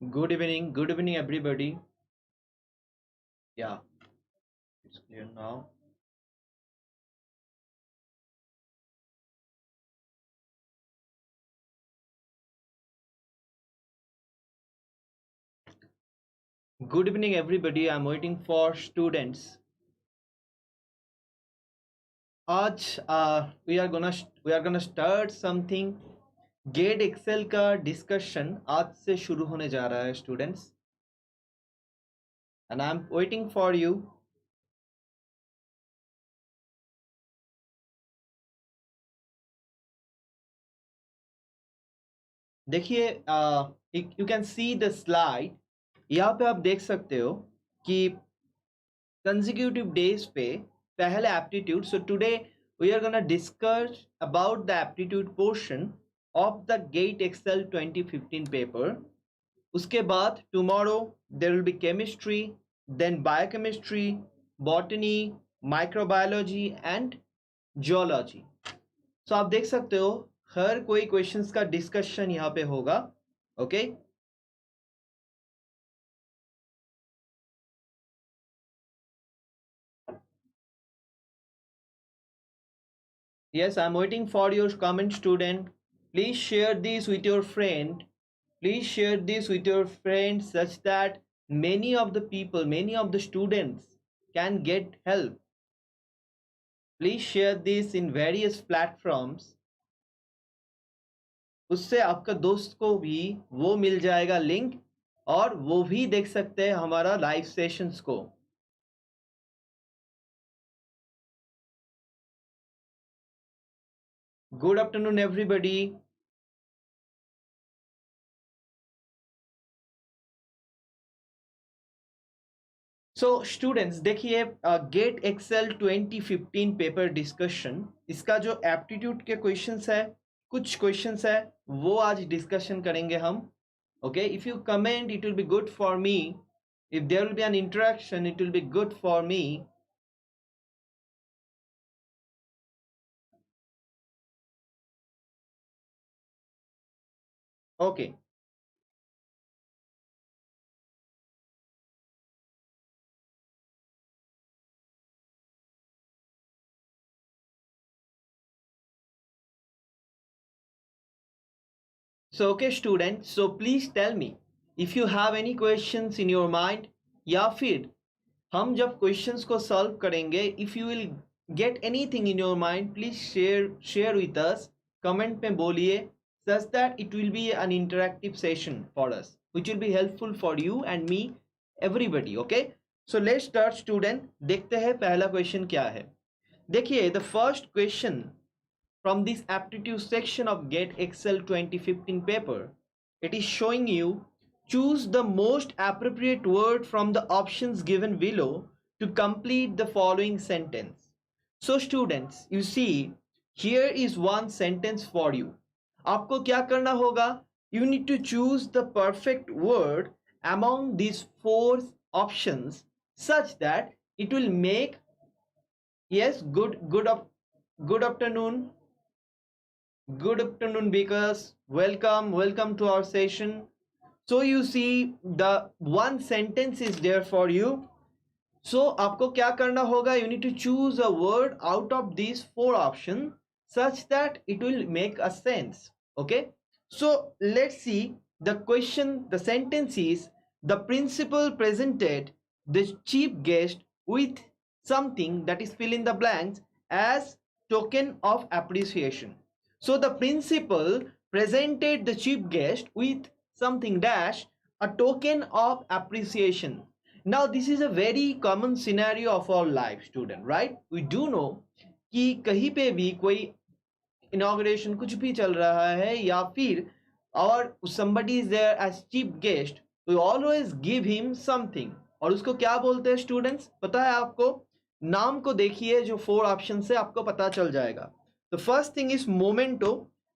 Good evening everybody. Yeah, it's clear now. Good evening everybody. I'm waiting for students. आज we are gonna start something. Gate excel का discussion आज से शुरू होने जा रहा है students and I am waiting for you. देखिए you can see the slide. यहाँ पे आप देख सकते हो कि consecutive days पे पहले aptitude. So today we are gonna discuss about the aptitude portion of the GATE Excel 2015 paper. उसके बाद tomorrow there will be chemistry, then biochemistry, botany, microbiology and geology. So आप देख सकते हो हर कोई questions का discussion यहाँ पे होगा. Okay. Yes, I'm waiting for your comment, student. Please share this with your friend. Please share this with your friends such that many of the people, many of the students can get help. Please share this in various platforms. उससे आपका दोस्त को भी वो मिल जाएगा link और वो भी देख सकते हैं हमारा लाइव सेशंस को. Good afternoon everybody. So students देखिए गेट एक्सेल 2015 पेपर डिस्कशन. इसका जो एप्टीट्यूड के क्वेश्चंस है, कुछ क्वेश्चंस है वो आज डिस्कशन करेंगे हम. Okay, if you comment it will be good for me. If there will be an interaction it will be good for me. Okay, so okay students, so please tell me if you have any questions in your mind. या फिर हम जब questions को solve करेंगे, if you will get anything in your mind please share with us. Comment में बोलिए such that it will be an interactive session for us which will be helpful for you and me everybody. Okay, so let's start student. देखते हैं पहला question क्या है. देखिए the first question from this aptitude section of GATE Excel 2015 paper. It is showing you choose the most appropriate word from the options given below to complete the following sentence. So students, you see here is one sentence for you. आपको क्या करना होगा? You need to choose the perfect word among these four options such that it will make. Yes, good afternoon. Good afternoon because welcome to our session. So you see the one sentence is there for you. So आपको क्या करना होगा? You need to choose a word out of these four options such that it will make a sense. Okay, so let's see the question. The sentence is the principal presented the chief guest with something that is fill in the blanks as token of appreciation. So the principal presented the chief guest with something dash a token of appreciation. Now this is a very common scenario of our life student, right? We do know कि कहीं पे भी कोई inauguration कुछ भी चल रहा है या फिर or somebody is there as chief guest, we always give him something. और उसको क्या बोलते हैं स्टूडेंट्स, पता है आपको? नाम को देखिए, जो फोर ऑप्शन से आपको पता चल जाएगा. The first thing is momento,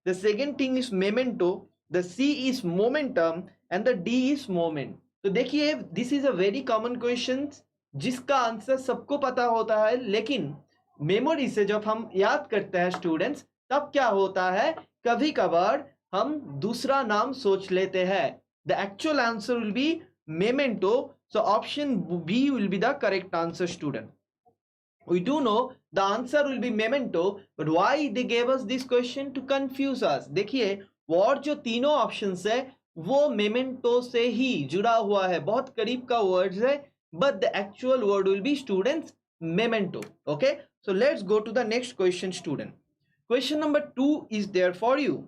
the second thing is memento, the C is momentum and the D is moment. तो देखिए this is a very common question जिसका आंसर सबको पता होता है, लेकिन मेमोरी से जब हम याद करते हैं स्टूडेंट्स तब क्या होता है, कभी कभार हम दूसरा नाम सोच लेते हैं. The actual answer will be memento. So option B will be the correct answer, student. We do know the answer will be memento, but why they gave us this question? To confuse us. देखिए word जो तीनों options है वो memento से ही जुड़ा हुआ है, बहुत करीब का words है, but the actual word will be, students, memento. Okay, so let's go to the next question, student. Question number 2 is there for you.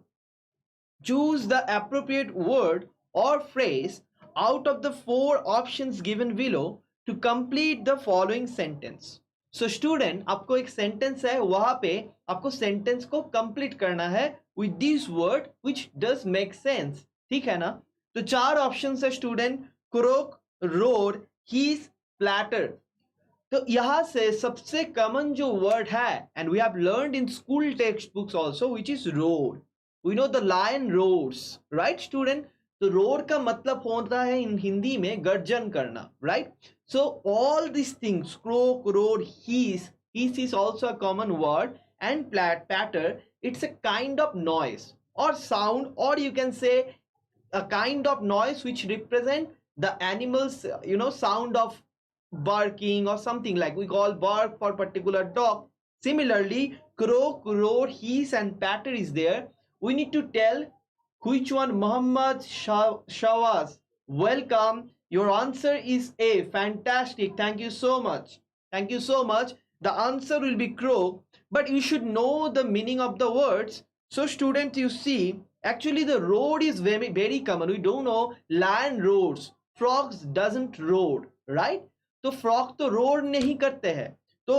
Choose the appropriate word or phrase out of the 4 options given below to complete the following sentence. So student, आपको एक sentence है, वहां पे आपको sentence को complete करना है with this word which does make sense. ठीक है ना? तो 4 options है student: croak, roar, hiss, platter. तो यहाँ से सबसे कॉमन जो वर्ड है, and we have learned in school text books also, which is roar. We know the lion roars, right student? तो रोर का मतलब होता है इन हिंदी में गर्जन करना, राइट? So all this things, croak, roar, hiss is also a common word, and patter, it's a kind of noise or sound, or you can say a kind of noise which represent the animals, sound of barking or something, like we call bark for particular dog. Similarly, croak, roar, hiss and patter is there. We need to tell which one. Muhammad Shawaz, welcome. Your answer is A. Fantastic. Thank you so much. Thank you so much. The answer will be croak, but you should know the meaning of the words. So students, you see, actually the roar is very, very common. We don't know lion roars. Frogs doesn't roar, right? तो frog तो roar नहीं करते हैं. तो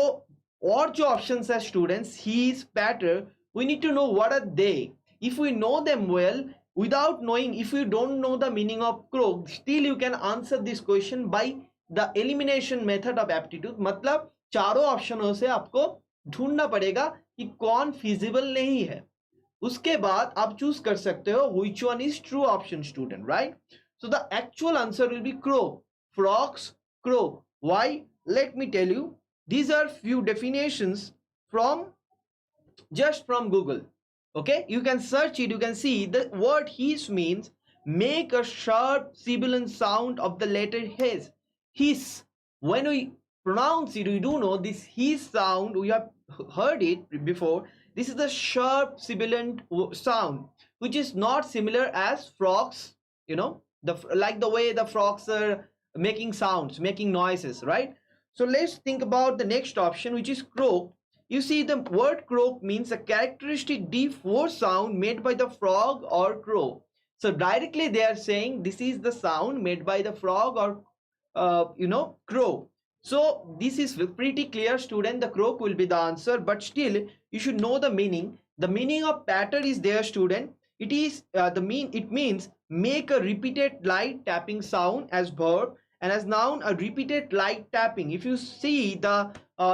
और जो options है students, hiss, patter, we need to know what are they. If we know them well, without knowing, if you don't know the meaning of croak, still you can answer this question by the elimination method of aptitude. मतलब चारों ऑप्शनों से आपको ढूंढना पड़ेगा कि कौन feasible नहीं है. उसके बाद आप चूज कर सकते हो which one is true option, student, right? So the actual answer will be croak. Frogs croak. Why? Let me tell you. These are few definitions from just from Google. Okay, you can search it. You can see the word hiss means make a sharp sibilant sound of the letter hiss. Hiss. When we pronounce it, we do know this hiss sound. We have heard it before. This is the sharp sibilant sound, which is not similar as frogs. Like the way the frogs are making sounds, making noises, right? So let's think about the next option, which is croak. You see, the word croak means a characteristic deep hoarse sound made by the frog or crow. So directly they are saying this is the sound made by the frog or crow. So this is pretty clear, student. The croak will be the answer, but still you should know the meaning. The meaning of patter is there, student. It is it means make a repeated light tapping sound as verb, and as noun a repeated light tapping. If you see the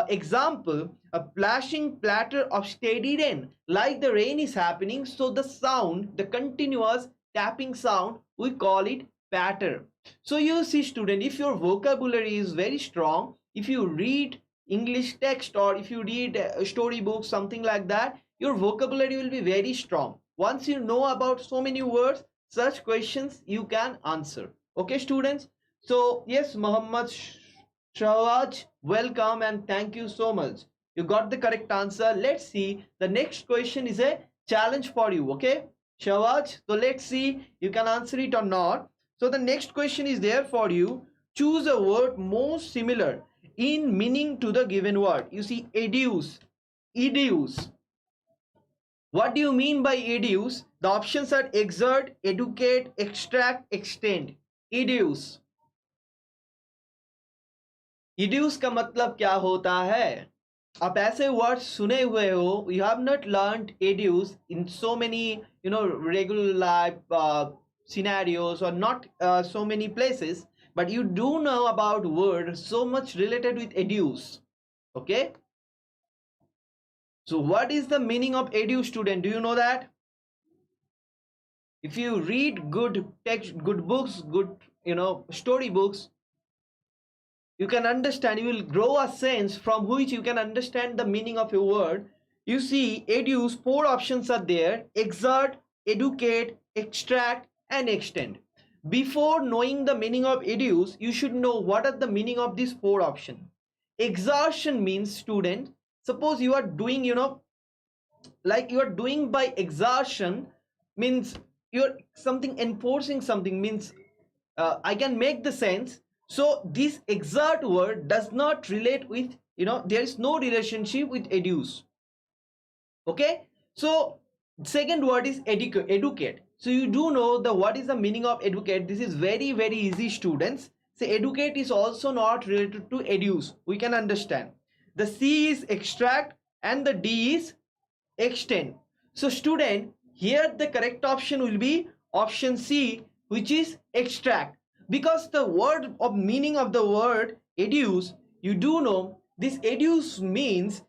example, a plashing platter of steady rain, like the rain is happening, so the sound, the continuous tapping sound, we call it patter. So you see, student, if your vocabulary is very strong, if you read English text or if you read storybooks, something like that, your vocabulary will be very strong. Once you know about so many words, such questions you can answer. Okay, students? So yes, Muhammad Shawaj, welcome and thank you so much. You got the correct answer. Let's see, the next question is a challenge for you. Okay, Shawaj, so let's see you can answer it or not. So the next question is there for you. Choose a word most similar in meaning to the given word. You see, educe, educe. What do you mean by educe? The options are exert, educate, extract, extend. Educe. Educe का मतलब क्या होता है? आप ऐसे words सुने हुए हो. You have not learned educe in so many, regular life scenarios, or not so many places, but you do know about words so much related with educe. Okay, so what is the meaning of educe, student? Do you know that? If you read good text, good books, good story books, you can understand, you will grow a sense from which you can understand the meaning of a word. You see, educe, 4 options are there: exert, educate, extract and extend. before knowing the meaning of educe, you should know what are the meaning of these four options. Exertion means, student, suppose you are doing, like you are doing by exertion, means you're something enforcing something, means I can make the sense. So this exert word does not relate with, there is no relationship with educe. Okay, so second word is educate. So you do know the what is the meaning of educate. This is very very easy, students. So educate is also not related to educe, we can understand. The C is extract and the D is extend. So student, here the correct option will be option C, which is extract, because the word of meaning of the word educe, you do know this educe means,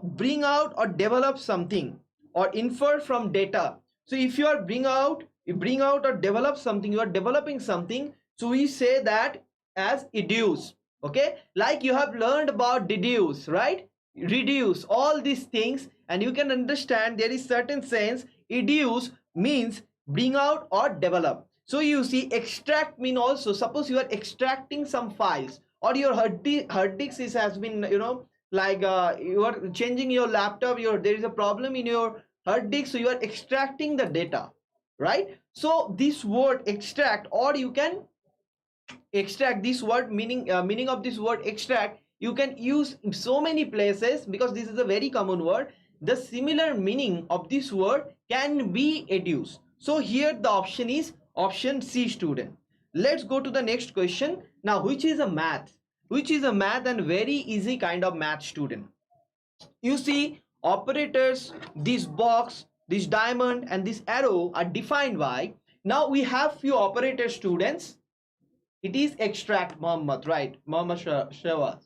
bring out or develop something or infer from data. So if you are you bring out or develop something, you are developing something, so we say that as educe. Okay, like you have learned about deduce, right? Reduce, all these things, and you can understand there is certain sense. Educe means bring out or develop. So you see, extract mean also, suppose you are extracting some files, or your hard disk has been, like you are changing your laptop, there is a problem in your hard disk, so you are extracting the data, right? So this word extract, or you can extract, this word meaning of this word extract, you can use in so many places, because this is a very common word. The similar meaning of this word can be educe. So here the option is option C, student. Let's go to the next question now, which is a math, and very easy kind of math, student. You see, operators, this box, this diamond and this arrow are defined by, now we have few operators, students. It is extract, Muhammad, right? Muhammad Shawaz.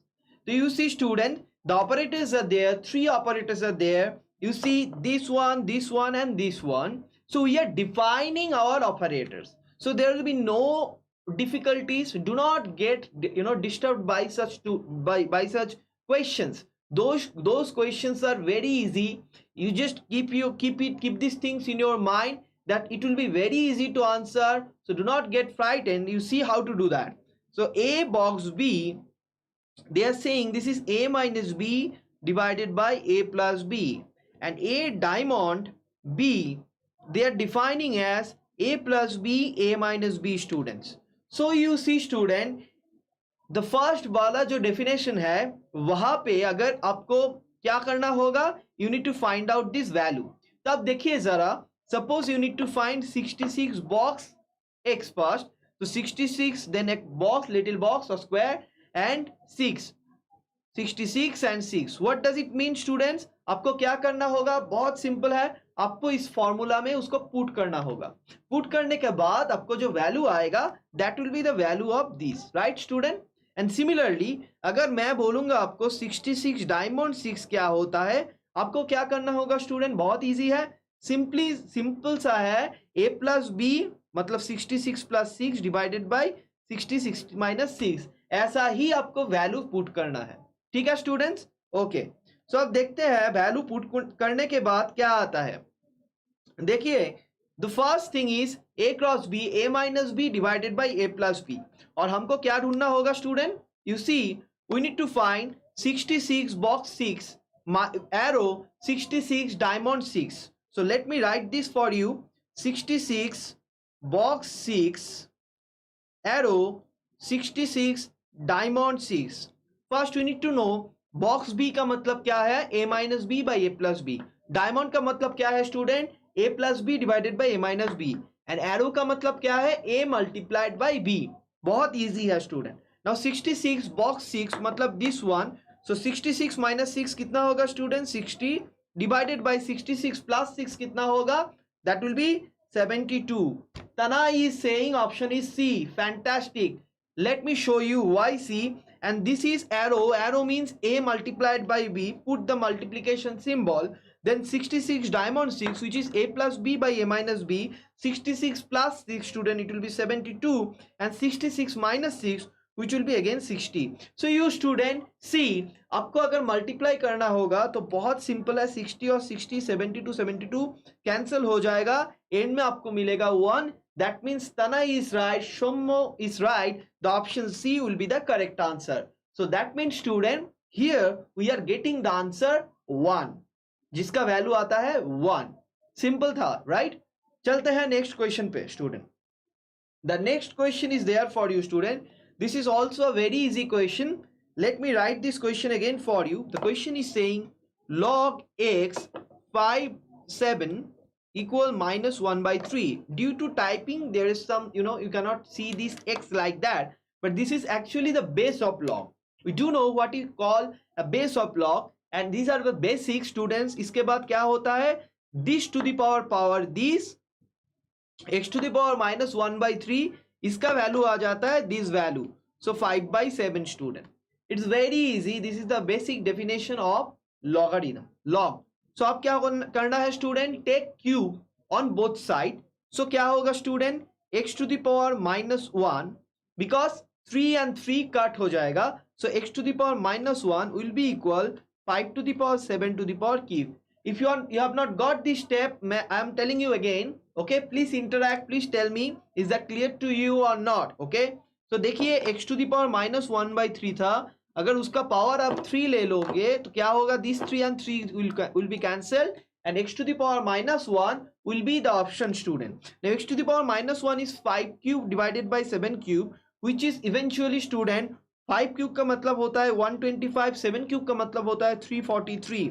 So you see, student, the operators are there, three operators are there. You see this one and this one. So we are defining our operators. So there will be no difficulties. Do not get, disturbed by such by such questions. Those questions are very easy. You just keep these things in your mind, that it will be very easy to answer. So do not get frightened. You see how to do that. So A box B, they are saying this is A minus B divided by A plus B, and A diamond B, they are defining as A plus B, A minus B, students. So you see, student, the first वाला जो definition है, वहां पे अगर आपको क्या करना होगा, you need to find out this value. तो अब देखिए जरा, suppose you need to find 66 box X first. तो 66, देन एक बॉक्स, लिटिल बॉक्स और square, and 6. 66 and 6. What does it mean, students? आपको क्या करना होगा, बहुत सिंपल है. आपको इस फॉर्मूला में उसको पुट करना होगा. पुट करने के बाद आपको जो वैल्यू आएगा, that will be the value of this, right student? And similarly अगर मैं बोलूंगा आपको 66 डायमंड 6 क्या होता है, आपको क्या करना होगा स्टूडेंट? बहुत इजी है, सिंपल सा है. a प्लस बी मतलब 66 प्लस 6 डिवाइडेड बाई 66 माइनस 6. ऐसा ही आपको वैल्यू पुट करना है. ठीक है स्टूडेंट्स? ओके, सो अब देखते हैं वैल्यू पुट करने के बाद क्या आता है. देखिए, the first thing is a cross B, a minus B divided by a plus B. और हमको क्या ढूंढना होगा student? You see, we need to find 66 box 6, arrow 66 diamond 6. So let me write this for you. 66 box 6, arrow 66 diamond 6. First we need to know box B का मतलब क्या है, a minus B by A plus B. Diamond का मतलब क्या है student? a plus B divided by A minus B. And arrow का मतलब क्या है? a multiplied by b. बहुत इजी है स्टूडेंट. नाउ 66 बॉक्स 6 मतलब दिस वन. सो 66 माइनस 6 कितना होगा स्टूडेंट? 60 डिवाइडेड बाई 66 प्लस 6 कितना होगा? That will be 72. Tana is saying option is C. Fantastic. Let me show you why C. And this is arrow. Arrow means A multiplied by B. Put the multiplication symbol. Then 66 diamond 6, which is A plus B by A minus B. 66 plus 6, student, it will be 72. And 66 minus 6, which will be again 60. So you student see, आपको अगर multiply करना होगा तो बहुत simple है. 60 और 60, 72 cancel हो जाएगा. एंड में आपको मिलेगा 1. That means Tanay is right, Shommo is right. The option C will be the correct answer. So that means student, here we are getting the answer 1, जिसका वैल्यू आता है 1. सिंपल था, राइट? चलते हैं नेक्स्ट क्वेश्चन पे student. The next question is there for you student. This is also a very easy question. Let me write this question again for you. The question is saying log x 5 7 equal minus 1 by 3. Due to typing there is some, you cannot see this x like that, but this is actually the base of log. We do know what is called a base of log, and these are the basic students. इसके बाद क्या होता है? This to the power this x to the power minus 1 by 3, इसका value आ जाता है this value. So 5 by 7 student. It's very easy. This is the basic definition of logarithm, log. So आप क्या करना है student? Take cube on both side. So क्या होगा student? x to the power minus 1, because 3 and 3 cut हो जाएगा. सो x to the power minus 1 will be equal 5 to the power 7 to the power cube. If you have not got this step, I am telling you again. Okay, please interact, please tell me is that clear to you or not. Okay, so देखिए x to the power minus 1 by 3 था. अगर उसका power आप 3 ले लोगे तो क्या होगा? These 3 and 3 will be cancelled, and x to the power minus 1 will be the option student. Now x to the power minus 1 is 5 cube divided by 7 cube, which is eventually student 5 cube का मतलब होता है 125, 7 cube का मतलब होता है 343.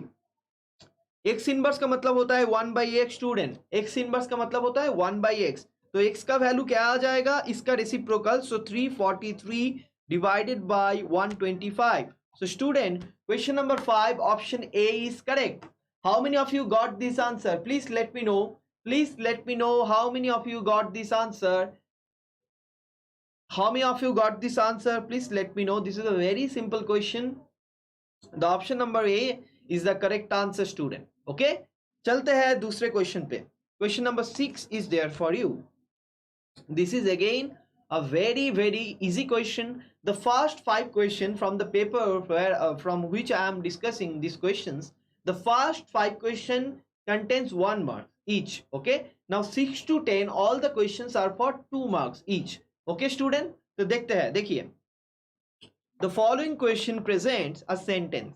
X inverse का मतलब होता है 1 by x student. X inverse का मतलब होता है 1 by x. तो x का वैल्यू क्या आ जाएगा? इसका reciprocal. So 343 divided by 125. So student, question number 5 option A is correct. How many of you got this answer? Please let me no. Please let me know how many of you got this answer. How many of you got this answer? Please let me know. This is a very simple question. The option number A is the correct answer student. Okay, चलते हैं दूसरे question पे. Question number 6 is there for you. This is again a very easy question. The first 5 questions from the paper from which I am discussing these questions, the first 5 question contains 1 mark each. Okay, now 6 to 10 all the questions are for 2 marks each. Okay student, तो देखते हैं. देखिए, the following question presents a sentence,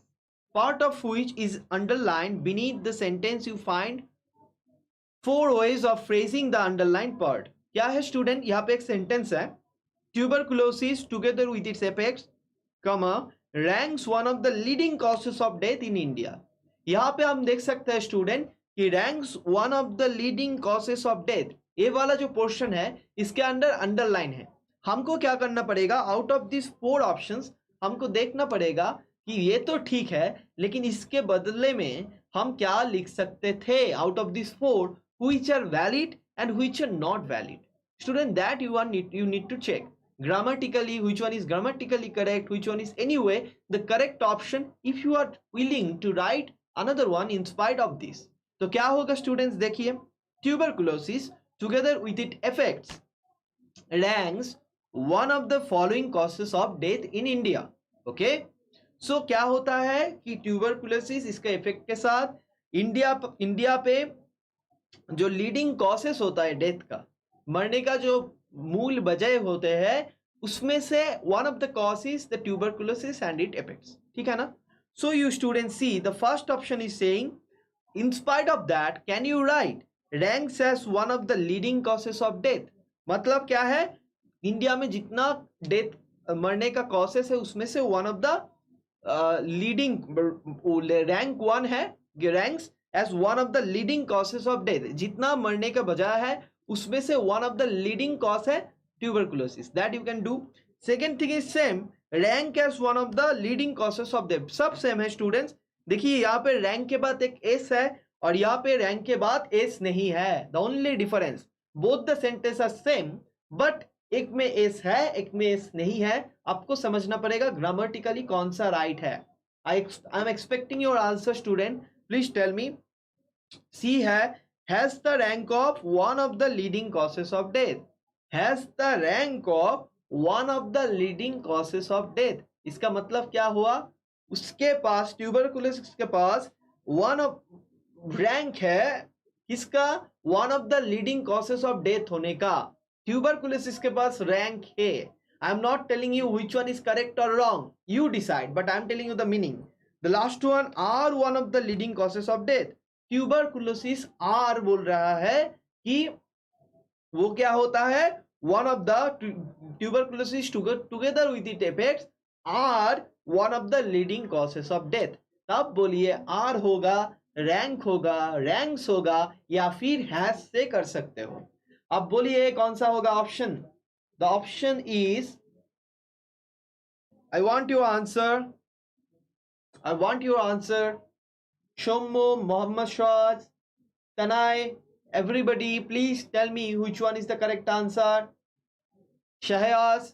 part of which is underlined. Beneath the sentence you find 4 ways of phrasing the underlined part. क्या है student? यहाँ पे एक sentence है, tuberculosis together with its effects, ranks one of the leading causes of death in India. यहाँ पे हम देख सकते हैं स्टूडेंट कि ranks one of the leading causes of death. ये वाला जो पोर्शन है इसके अंदर अंडरलाइन है. हमको क्या करना पड़ेगा? आउट ऑफ दिस 4 ऑप्शंस हमको देखना पड़ेगा कि ये तो ठीक है, लेकिन इसके बदले में हम क्या लिख सकते थे out of this 4, which are valid and which are not valid. Student, that you need to check grammatically which one is grammatically correct, which one is anyway the correct option, if you are willing to write another one in spite of this. तो क्या होगा students? देखिए, tuberculosis together with its effects ranks one of the following causes of death in India. Okay, so क्या होता है कि tuberculosis इसके effect के साथ इंडिया पे जो लीडिंग कॉसेस होता है डेथ का, मरने का जो मूल वजह होते हैं, उसमें से one of the causes the tuberculosis and it effects. ठीक है ना? So you student see the first option is saying in spite of that can you write ranks as one of the leading causes of death. मतलब क्या है? India में जितना death मरने का कॉसेस है उसमें से one of the leading rank 1 है, ranks as one of the leading causes of death. जितना मरने का बजाय है उसमें से one of the leading cause है tuberculosis. That you can do. Second thing is same, rank as one of the leading causes of death. सब same है स्टूडेंट्स. देखिए, यहाँ पे रैंक के बाद एक एस है और यहाँ पे रैंक के बाद एस नहीं है. The only difference, both the sentence are same, but एक में एस है एक में एस नहीं है. आपको समझना पड़ेगा ग्रामेटिकली कौन सा राइट है. I am expecting your answer student. Please tell me. C है has the rank of one of the leading causes of death. Has the rank of one of the leading causes of death. इसका मतलब क्या हुआ? उसके पास tuberculosis के पास one of rank है, किसका? One of the leading causes of death होने का. ट्यूबरकुलोसिस के पास रैंक है. I am not telling you which one is correct or wrong. You decide, but I am telling you the meaning. The last one are one of the leading causes of death. Tuberculosis आर बोल रहा है कि वो क्या होता है, one of the tuberculosis together with its effects are one of the leading causes of death. तब बोलिए आर होगा, रैंक होगा, रैंक्स होगा, या फिर हैश से कर सकते हो. अब बोलिए कौन सा होगा option. The option is, I want your answer, I want your answer. Shomo, Mohammad Sharaj, Tanay, everybody please tell me which one is the correct answer. Shahayaz,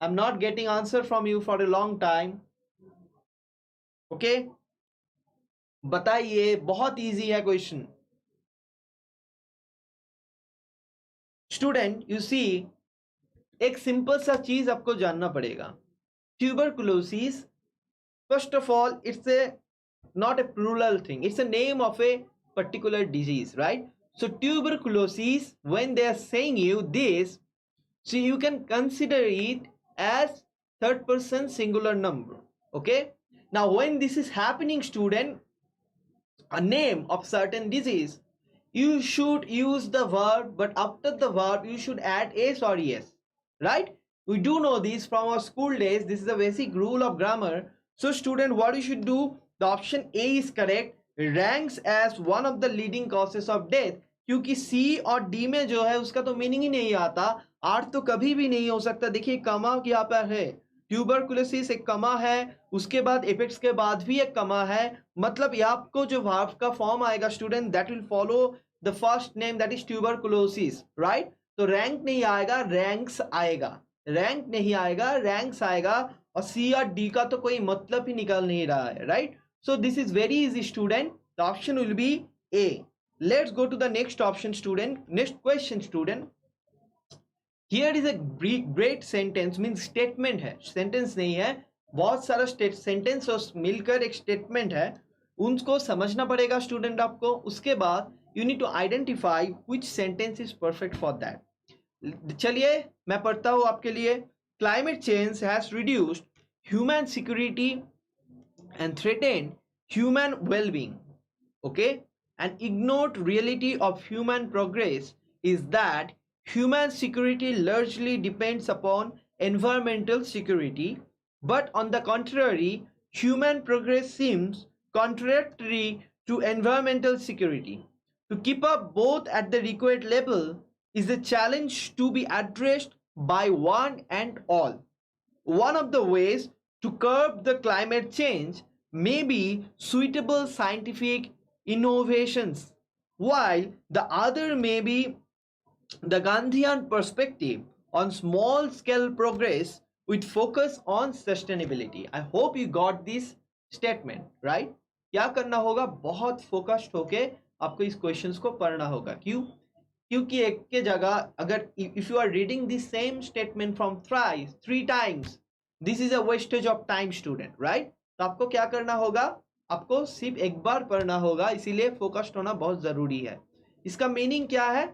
I'm not getting answer from you for a long time. Okay, बताइए, बहुत easy है question. Student you सी, एक simple सा चीज आपको जानना पड़ेगा. Tuberculosis, first of all it's a not a plural thing, it's a name of a particular disease, right? So tuberculosis, when they are saying you this, so you can consider it as third person singular number. Okay, now when this is happening, student, a name of certain disease, you should use the verb, but after the verb you should add s or es, right? We do know this from our school days. This is a basic rule of grammar. So student, what you should do, the option A is correct, ranks as one of the leading causes of death. क्योंकि C और D में जो है उसका तो meaning ही नहीं आता, are तो कभी भी नहीं हो सकता. देखिए कमा यहाँ पर है, ट्यूबरकुलोसिस एक कमा है, उसके बाद एपेक्स के बाद भी एक कमा है, मतलब ये आपको जो वर्ब का फॉर्म आएगा student, that will follow the first name, that is tuberculosis, right? तो रैंक नहीं आएगा, रैंक्स आएगा. रैंक नहीं आएगा, रैंक्स आएगा. और सी और डी का तो कोई मतलब ही निकल नहीं रहा है, right? So this is very easy, student. The option will be A. Let's go to the next option, student. Next question, student. Here is a great sentence, means statement है, sentence नहीं है, बहुत सारा sentence और मिलकर एक statement है. उनको समझना पड़ेगा student आपको. उसके बाद you need to identify which sentence is perfect for that. चलिए मैं पढ़ता हूँ आपके लिए. Climate change has reduced human security and threatened human well-being. Okay, an ignored reality of human progress is that human security largely depends upon environmental security, but on the contrary, human progress seems contradictory to environmental security. To keep up both at the required level is a challenge to be addressed by one and all. One of the ways to curb the climate change may be suitable scientific innovations, while the other may be the Gandhian perspective on small scale progress with focus on sustainability. I hope you got this statement, right? क्या करना होगा, बहुत focused होके आपको इस questions को पढ़ना होगा. क्यों? क्योंकि एक के जगह अगर if you are reading this same statement from three times, this is a wastage of time student, right? तो आपको क्या करना होगा, आपको सिर्फ एक बार पढ़ना होगा, इसीलिए फोकस्ड होना बहुत जरूरी है. इसका मीनिंग क्या है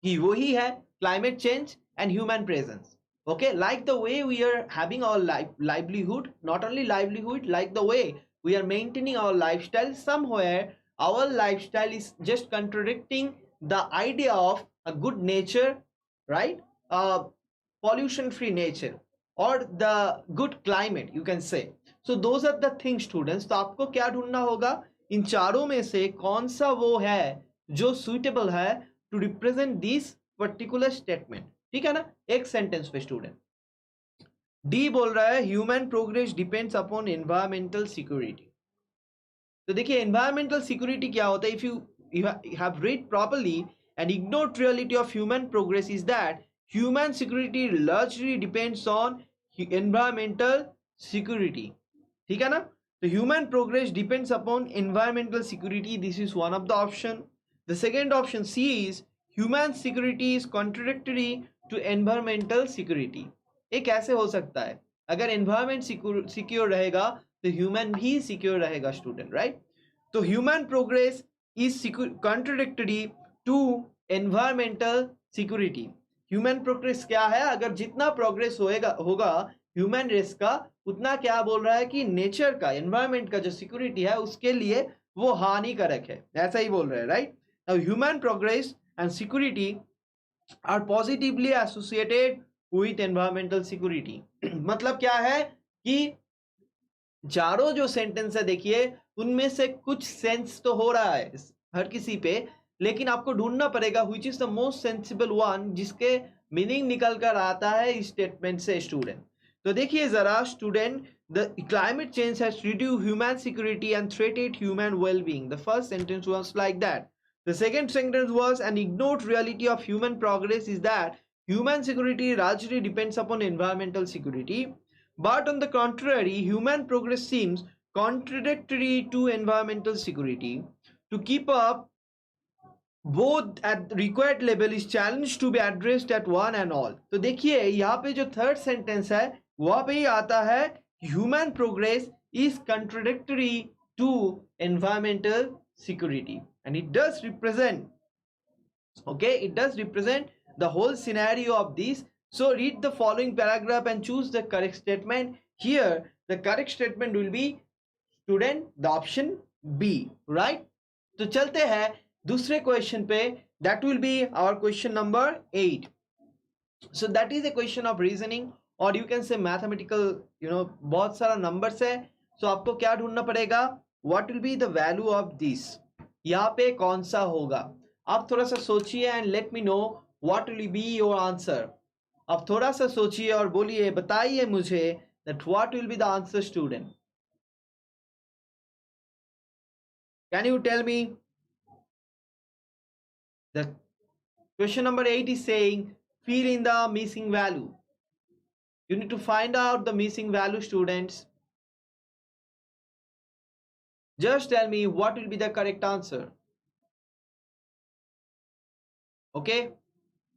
कि वही है climate change and human presence. Okay, like the way we are having our livelihood, not only livelihood, like the way we are maintaining our lifestyle, somewhere our lifestyle is just contradicting the idea of a good nature, right? Pollution free nature or the good climate, you can say. So those are the things students. तो आपको क्या ढूंढना होगा, इन चारों में से कौन सा वो है जो suitable है to represent this particular statement. ठीक है ना? एक सेंटेंस पे स्टूडेंट. डी बोल रहा है human progress depends upon environmental security. तो देखिए एनवायरमेंटल सिक्योरिटी क्या होता है. If you have read properly, an ignored reality of human progress is that human security largely depends on environmental security. ठीक है ना? तो human progress depends upon environmental security. This is one of the option. The second option C is human security is contradictory to environmental security. ये कैसे हो सकता है? अगर environment secure रहेगा तो human भी secure रहेगा स्टूडेंट, राइट? तो human progress is contradictory to environmental security. Human progress क्या है? अगर जितना प्रोग्रेस होगा ह्यूमन रेस का, उतना क्या बोल रहा है कि नेचर का, एनवायरमेंट का जो सिक्योरिटी है उसके लिए वो हानिकारक है, ऐसा ही बोल रहे हैं, right? Now human progress and security are positively associated with environmental security. मतलब क्या है कि चारों जो सेंटेंस है देखिए, उनमें से कुछ सेंस तो हो रहा है हर किसी पे, लेकिन आपको ढूंढना पड़ेगा which is the most sensible one, जिसके मीनिंग निकल कर आता है इस स्टेटमेंट से स्टूडेंट। तो देखिए जरा student, the climate change has reduced human security and threatened human wellbeing. The first sentence was like that. The second sentence was an ignored reality of human progress is that human security largely depends upon environmental security. But on the contrary, human progress seems contradictory to environmental security. To keep up both at the required level is challenge to be addressed at one and all. तो देखिए यहाँ पे जो third sentence है वहां पे ही आता है human progress is contradictory to environmental security and it does represent, okay, it does represent the whole scenario of this. So read the following paragraph and choose the correct statement. Here the correct statement will be student the option B, right? तो चलते हैं दूसरे question पे, that will be our question number 8. So that is a question of reasoning or you can say mathematical, बहुत सारा numbers है. So आपको क्या ढूंढना पड़ेगा? What will be the value of this? यहाँ पे कौन सा होगा? आप थोड़ा सा सोचिए and let me know what will be your answer. आप थोड़ा सा सोचिए और बोलिए, बताइए मुझे that what will be the answer student. Can you tell me? The question number 8 is saying fill in the missing value. You need to find out the missing value, students. Just tell me what will be the correct answer. Okay,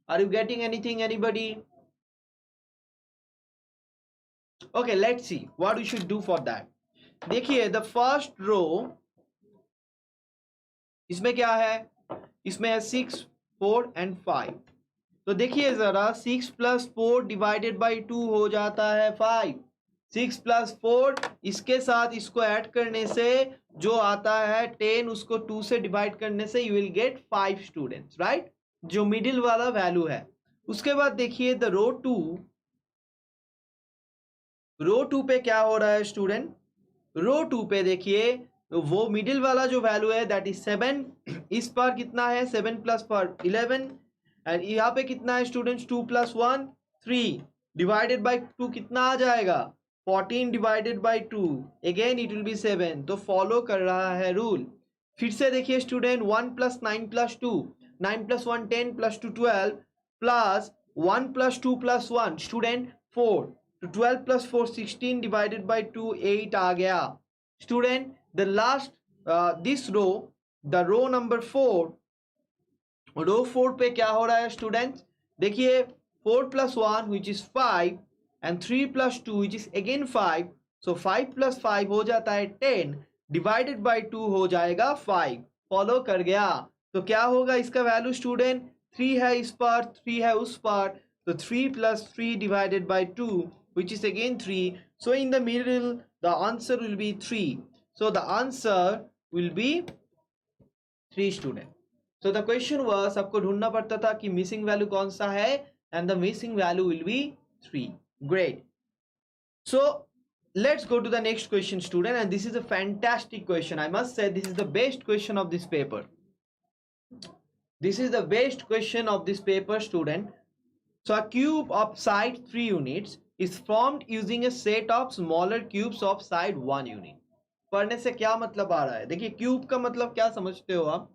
are you getting anything, anybody? Okay, let's see what we should do for that. देखिए the first row, इसमें क्या है? इसमें है 6, 4 and 5. तो देखिए जरा 6 + 4 divided by 2 हो जाता है 5. 6 + 4 इसके साथ इसको ऐड करने से जो आता है 10, उसको 2 से डिवाइड करने से you will gate 5 students, right? जो मिडिल वाला वैल्यू है. उसके बाद देखिए द रो 2 पे क्या हो रहा है स्टूडेंट? रो 2 पे देखिए वो मिडिल वाला जो वैल्यू है दैट इज 7. इस पर कितना है? 7 + 4 11. एंड यहाँ पे कितना है स्टूडेंट्स? 2 + 1 3 डिवाइडेड बाई 2 कितना आ जाएगा? 14 divided by 2 again it will B 7. तो फॉलो कर रहा है रूल. फिर से देखिए स्टूडेंट 1 + 9 + 2 9 + 1 10 + 2 12 प्लस 1 + 2 + 1 स्टूडेंट 4. तो 12 + 4 16 डिवाइडेड बाई 2 8 आ गया student. The last this row, the row number 4, row 4 पे क्या हो रहा है स्टूडेंट्स? देखिए 4 + 1 which is 5 and 3 + 2 which is again 5. so 5 + 5 हो जाता है 10 डिवाइडेड बाई 2 हो जाएगा 5. फॉलो कर गया? तो क्या होगा इसका वैल्यू स्टूडेंट? 3 है इस पर, 3 है उस पर, तो 3 + 3 divided by 2 which is again 3. so in the middle the answer will be 3. so the answer will be 3 student. So the question was आपको ढूंढना पड़ता था कि मिसिंग वैल्यू कौन सा है and the missing value will be 3. Great. So let's go to the next question student, and this is a fantastic question. I must say this is the best question of this paper. This is the best question of this paper student. So a cube of side 3 units is formed using a set of smaller cubes of side 1 unit. पढ़ने से क्या मतलब आ रहा है? देखिए cube का मतलब क्या समझते हो आप?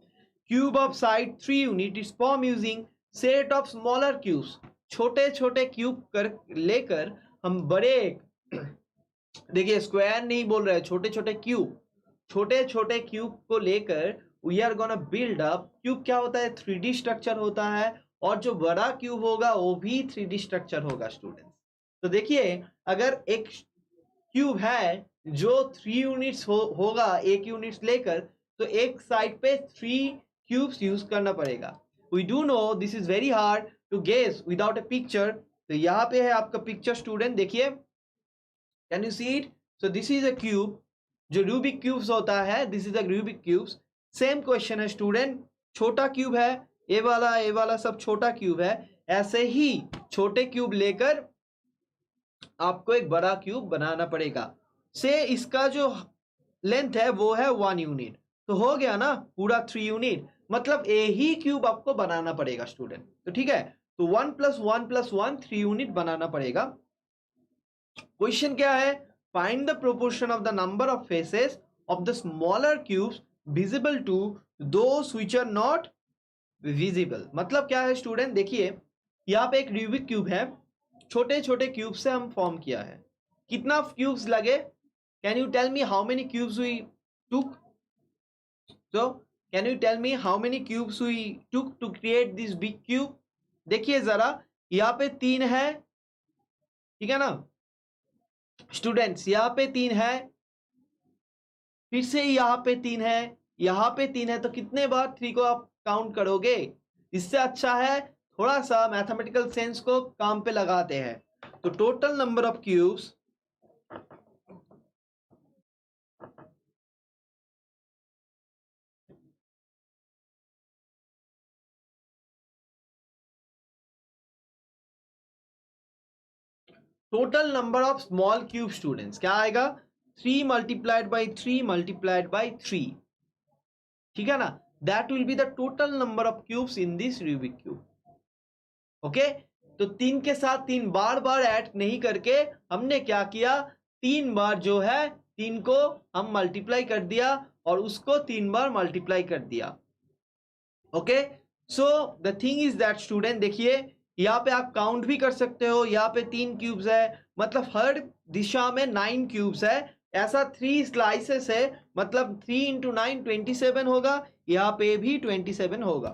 Cube of side 3 unit is form using set of smaller cubes. छोटे छोटे क्यूब कर लेकर हम बड़े, देखिए स्क्वायर नहीं बोल रहे, छोटे छोटे क्यूब, छोटे छोटे क्यूब को लेकर we are gonna build up. Cube क्या होता है? 3D स्ट्रक्चर होता है, और जो बड़ा क्यूब होगा वो भी 3D स्ट्रक्चर होगा स्टूडेंट्स. तो देखिए अगर एक क्यूब है जो 3 यूनिट्स होगा, एक यूनिट्स लेकर, तो एक साइड पे 3 क्यूब्स यूज करना पड़ेगा. we do know this is very hard to guess without a picture. तो यहाँ पे है आपका पिक्चर स्टूडेंट, देखिए, can you see it? So this is a cube, जो रूबिक क्यूब्स होता है, this is a Rubik cubes. Same question है स्टूडेंट, छोटा क्यूब है, ए वाला सब छोटा क्यूब है. ऐसे ही छोटे क्यूब लेकर आपको एक बड़ा क्यूब बनाना पड़ेगा. से इसका जो लेंथ है वो है 1 यूनिट, तो हो गया ना पूरा 3 यूनिट, मतलब ए ही क्यूब आपको बनाना पड़ेगा स्टूडेंट. तो ठीक है, तो 1 + 1 + 1 3 यूनिट बनाना पड़ेगा. क्वेश्चन क्या है? Find the proportion of the number of faces of the smaller cubes visible to those which are not visible. मतलब क्या है स्टूडेंट, देखिए यहाँ पे एक रूबिक क्यूब है, छोटे छोटे क्यूब से हम फॉर्म किया है. कितना क्यूब्स लगे? Can you tell me how many cubes we took? So can you tell me how many cubes we took to create this big cube? देखिए जरा, यहाँ पे 3 है, ठीक है ना स्टूडेंट्स, यहाँ पे 3 है, फिर से यहाँ पे 3 है, यहाँ पे 3 है, तो कितने बार 3 को आप काउंट करोगे? इससे अच्छा है थोड़ा सा मैथमेटिकल सेंस को काम पे लगाते हैं. तो total number of cubes, total number of small cube students क्या आएगा? 3 × 3 × 3, ठीक है ना? That will be the total number of cubes in this Rubik cube. Okay, तो 3 के साथ 3 बार बार ऐड नहीं करके हमने क्या किया, 3 बार जो है 3 को हम मल्टीप्लाई कर दिया और उसको 3 बार मल्टीप्लाई कर दिया. Okay, so the thing is that student, देखिए यहाँ पे आप काउंट भी कर सकते हो, यहाँ पे 3 क्यूब्स है, मतलब हर दिशा में 9 क्यूब्स है. ऐसा 3 स्लाइसेस है, मतलब 3 × 9 27 होगा, यहाँ पे भी 27 होगा.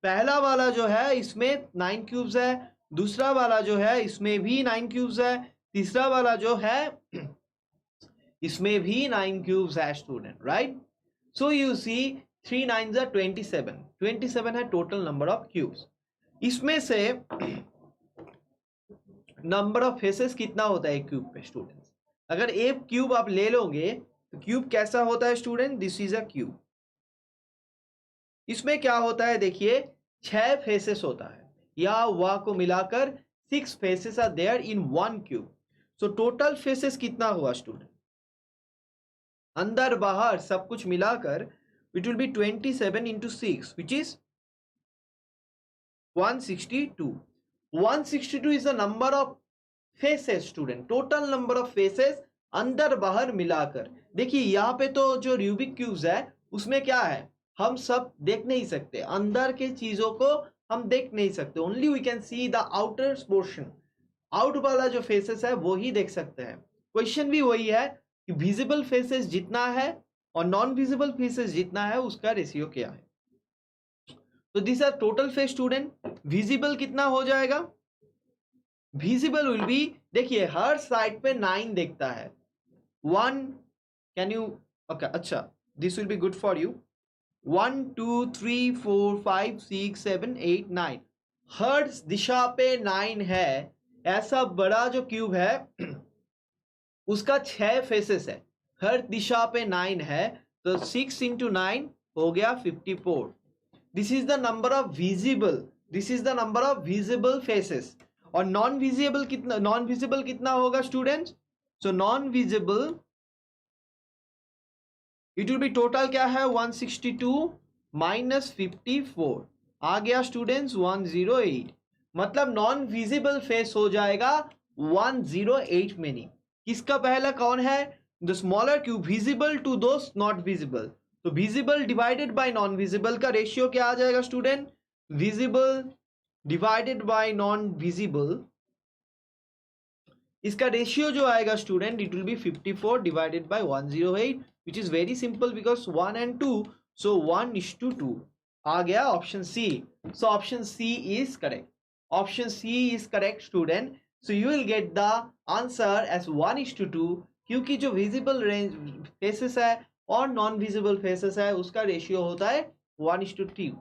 पहला वाला जो है इसमें 9 क्यूब्स है, दूसरा वाला जो है इसमें भी 9 क्यूब्स है, तीसरा वाला जो है इसमें भी 9 क्यूब्स है student, right? So you see 3 9s are 27 है टोटल नंबर ऑफ क्यूब्स. इसमें से नंबर ऑफ फेसेस कितना होता है एक क्यूब पे स्टूडेंट्स? अगर एक क्यूब आप ले लोगे तो क्यूब कैसा होता है student? This is a cube. इसमें क्या होता है, देखिए 6 फेसेस होता है, या वह को मिलाकर 6 faces are there in 1 cube. So total faces कितना हुआ स्टूडेंट? अंदर बाहर सब कुछ मिलाकर it will be 27 × 6 which is 162. 162 is the number of faces student, total number of faces अंदर बाहर मिलाकर. देखिए यहाँ पे तो जो रूबिक क्यूब्स है उसमें क्या है, हम सब देख नहीं सकते, अंदर के चीजों को हम देख नहीं सकते, only we can see the outer portion. Out वाला जो फेसेस है वो ही देख सकते हैं. क्वेश्चन भी वही है कि विजिबल फेसेस जितना है और नॉन विजिबल फेसेस जितना है उसका रेशियो क्या है. तो this are total face student. Visible कितना हो जाएगा? विजिबल विल बी, देखिए हर साइड पे 9 देखता है. 1 कैन यू, ओके अच्छा, this will be good for you. 1 2 3 4 5 6 7 8 9, हर दिशा पे 9 है. ऐसा बड़ा जो क्यूब है उसका 6 फेसेस है, हर दिशा पे 9 है, तो 6 × 9 हो गया 54. This is the number of visible, this is the number of visible faces. और नॉन विजिबल कितना होगा students? So non visible it will B total क्या है, 162 - 54 आ गया स्टूडेंट्स 108. मतलब नॉन विजिबल फेस हो जाएगा 108 मेनी. किसका पहला कौन है? The smaller cube visible to those not visible. तो visible divided by non visible का रेशियो क्या आ जाएगा student? Visible divided by non visible, इसका रेशियो जो आएगा student it will be 54 divided by 108 which is very simple because 1 and 2, so 1:2 आ गया option C. So option C is correct. Option C is correct student. So you will get the answer as 1:2, क्योंकि जो visible range faces है और non visible faces है उसका ratio होता है 1:2.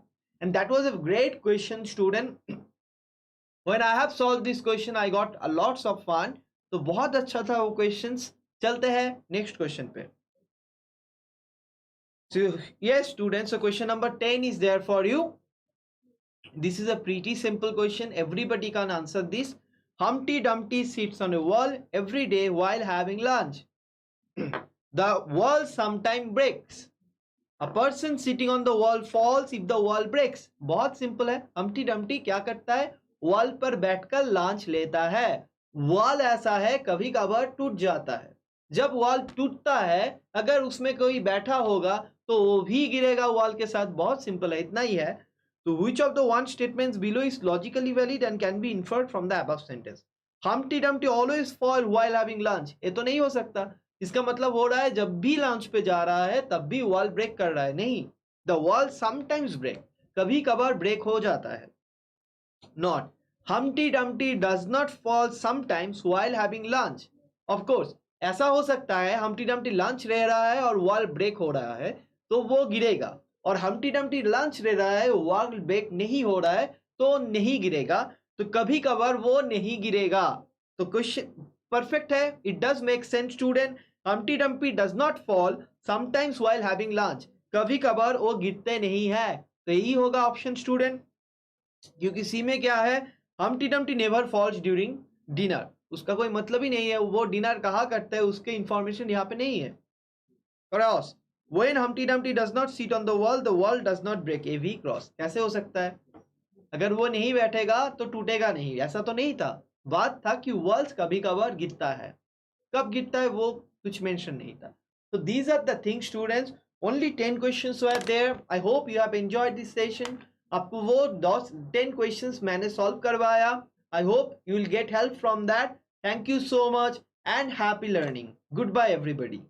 and that was a great question, student. When I have solved this question, I got a lots of fun. तो बहुत अच्छा था वो questions. चलते हैं next question पे. So yes, students, so question number 10 is there for you. This is a pretty simple question. Everybody can answer this. Humpty Dumpty sits on a wall every day while having lunch. The wall sometimes breaks. A person sitting on the wall falls if the wall breaks. बहुत simple है. Humpty Dumpty क्या करता है? Wall पर बैठकर lunch लेता है. Wall ऐसा है कभी कभार टूट जाता है. जब वॉल टूटता है, अगर उसमें कोई बैठा होगा तो वो भी गिरेगा वॉल के साथ. बहुत सिंपल है, इतना ही है. तो which of the one statements below is logically valid and can be inferred from the above sentence? Humpty Dumpty always fall while having lunch. ये तो नहीं हो सकता. इसका मतलब हो रहा है जब भी लंच पे जा रहा है तब भी वॉल ब्रेक कर रहा है. नहीं, द वॉल समटाइम्स ब्रेक, कभी कभार ब्रेक हो जाता है. Not Humpty Dumpty does not fall sometimes while having lunch. Of course, ऐसा हो सकता है Humpty Dumpty लंच ले रहा है और वॉल ब्रेक हो रहा है तो वो गिरेगा, और Humpty Dumpty लंच ले रहा है, वॉल ब्रेक नहीं हो रहा है तो नहीं गिरेगा. तो कभी कभार वो नहीं गिरेगा. तो क्वेश्चन परफेक्ट है. It does make sense student. Humpty Dumpty does not fall sometimes while having lunch. कभी कभार वो गिरते नहीं है. तो यही होगा ऑप्शन स्टूडेंट. क्योंकि सी में क्या है? Humpty Dumpty never falls during dinner. उसका कोई मतलब ही नहीं है. वो डिनर कहाँ करता है उसके इंफॉर्मेशन यहाँ पे नहीं है. Cross. When Humpty Dumpty does not sit on the wall does not break. A V cross. कैसे हो सकता है? अगर वो नहीं बैठेगा तो टूटेगा नहीं. ऐसा तो नहीं था. बात था कि वॉल्स कभी कभार गिरता है. कब गिरता है वो कुछ मेंशन नहीं था. So these are the things students. Only 10 questions were there. I hope you have enjoyed this session. आपको वो 10 questions मैंने solve करवाया. I hope you will get help from that. Thank you so much and happy learning. Goodbye everybody.